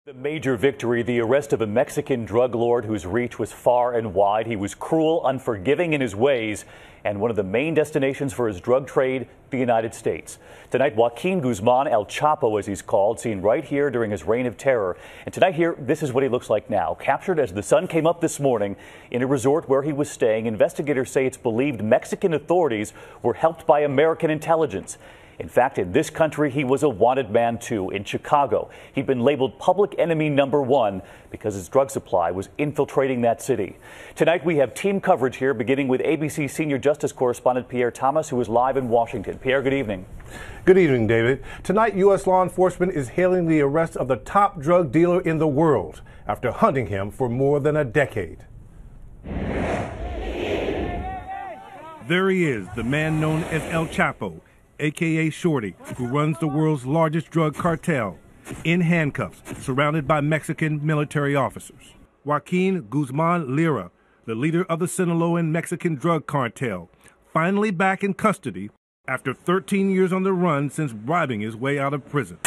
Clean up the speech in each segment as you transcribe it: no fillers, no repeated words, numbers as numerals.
The major victory, the arrest of a Mexican drug lord whose reach was far and wide. He was cruel, unforgiving in his ways, and one of the main destinations for his drug trade, the United States. Tonight, Joaquin Guzman, El Chapo as he's called, seen right here during his reign of terror. And tonight here, this is what he looks like now. Captured as the sun came up this morning in a resort where he was staying. Investigators say it's believed Mexican authorities were helped by American intelligence. In fact, in this country, he was a wanted man, too. In Chicago, he'd been labeled public enemy #1 because his drug supply was infiltrating that city. Tonight, we have team coverage here, beginning with ABC senior justice correspondent Pierre Thomas, who is live in Washington. Pierre, good evening. Good evening, David. Tonight, U.S. law enforcement is hailing the arrest of the top drug dealer in the world after hunting him for more than a decade. There he is, the man known as El Chapo, a.k.a. Shorty, who runs the world's largest drug cartel, in handcuffs, surrounded by Mexican military officers. Joaquin Guzman Lira, the leader of the Sinaloan Mexican drug cartel, finally back in custody after 13 years on the run since bribing his way out of prison.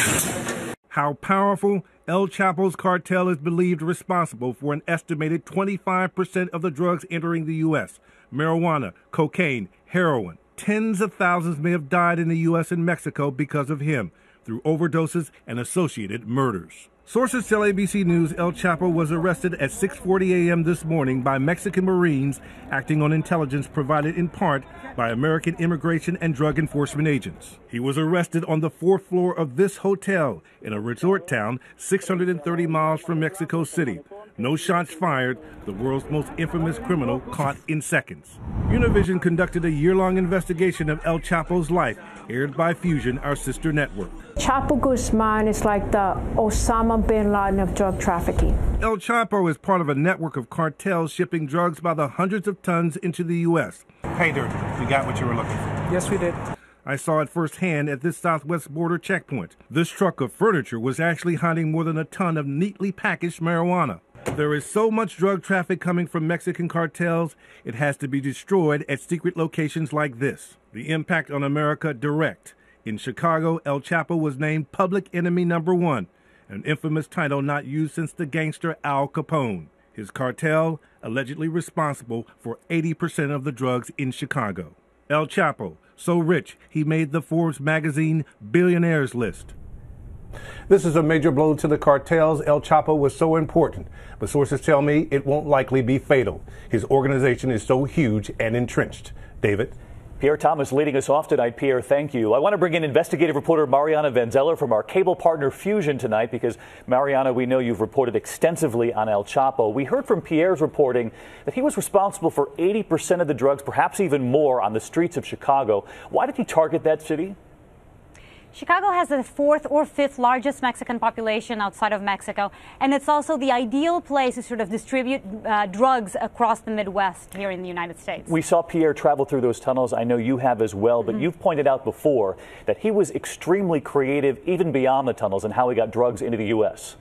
How powerful? El Chapo's cartel is believed responsible for an estimated 25% of the drugs entering the U.S. Marijuana, cocaine, heroin. Tens of thousands may have died in the U.S. and Mexico because of him, through overdoses and associated murders. Sources tell ABC News El Chapo was arrested at 6:40 a.m. this morning by Mexican Marines acting on intelligence provided in part by American immigration and drug enforcement agents. He was arrested on the 4th floor of this hotel in a resort town 630 miles from Mexico City. No shots fired, the world's most infamous criminal caught in seconds. Univision conducted a year-long investigation of El Chapo's life, aired by Fusion, our sister network. Chapo Guzman is like the Osama bin Laden of drug trafficking. El Chapo is part of a network of cartels shipping drugs by the hundreds of tons into the U.S. Hey, Dirty, you got what you were looking for. Yes, we did. I saw it firsthand at this southwest border checkpoint. This truck of furniture was actually hiding more than a ton of neatly packaged marijuana. There is so much drug traffic coming from Mexican cartels, it has to be destroyed at secret locations like this. The impact on America direct. In Chicago, El Chapo was named public enemy #1, an infamous title not used since the gangster Al Capone. His cartel allegedly responsible for 80% of the drugs in Chicago. El Chapo, so rich he made the Forbes magazine billionaires list. This is a major blow to the cartels. El Chapo was so important, but sources tell me it won't likely be fatal. His organization is so huge and entrenched. David? Pierre Thomas leading us off tonight. Pierre, thank you. I want to bring in investigative reporter Mariana Van Zeller from our cable partner Fusion tonight because, Mariana, we know you've reported extensively on El Chapo. We heard from Pierre's reporting that he was responsible for 80% of the drugs, perhaps even more, on the streets of Chicago. Why did he target that city? Chicago has the 4th or 5th largest Mexican population outside of Mexico, and it's also the ideal place to sort of distribute drugs across the Midwest here in the United States. We saw Pierre travel through those tunnels. I know you have as well, but you've pointed out before that he was extremely creative even beyond the tunnels and how he got drugs into the U.S.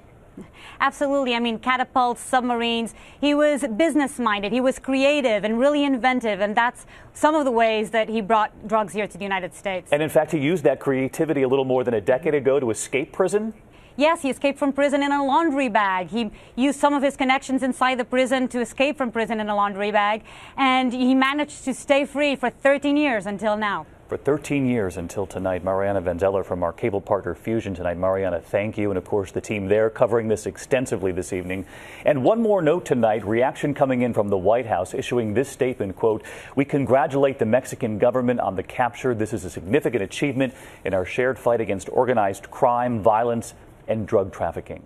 Absolutely. I mean, catapults, submarines. He was business-minded. He was creative and really inventive, and that's some of the ways that he brought drugs here to the United States. And in fact, he used that creativity a little more than a decade ago to escape prison. Yes, he escaped from prison in a laundry bag. He used some of his connections inside the prison to escape from prison in a laundry bag, and he managed to stay free for 13 years until now. For 13 years until tonight. Mariana Van Zeller from our cable partner Fusion tonight. Mariana, thank you. And of course, the team there covering this extensively this evening. And one more note tonight, reaction coming in from the White House issuing this statement, quote, "We congratulate the Mexican government on the capture. This is a significant achievement in our shared fight against organized crime, violence, and drug trafficking."